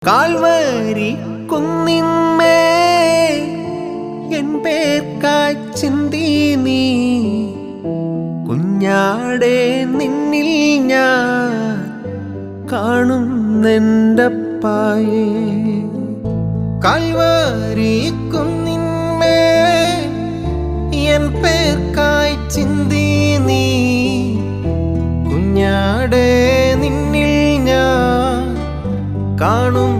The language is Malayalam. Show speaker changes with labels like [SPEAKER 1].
[SPEAKER 1] കാൽവരി കുന്നിന്മേ എൻ പേർക്കായി ചിന്തി നീ കുഞ്ഞാടെ നിന്നിൽ ഞാൻ കാണുന്നെൻ്റപ്പായേ. കാൽവരി കുന്നിന്മേ എൻ പേർക്കായി ചിന്തി നീ കുഞ്ഞാടെ നിന്നിൽ ഞാൻ കാണുന്നെൻ്റപ്പായേ.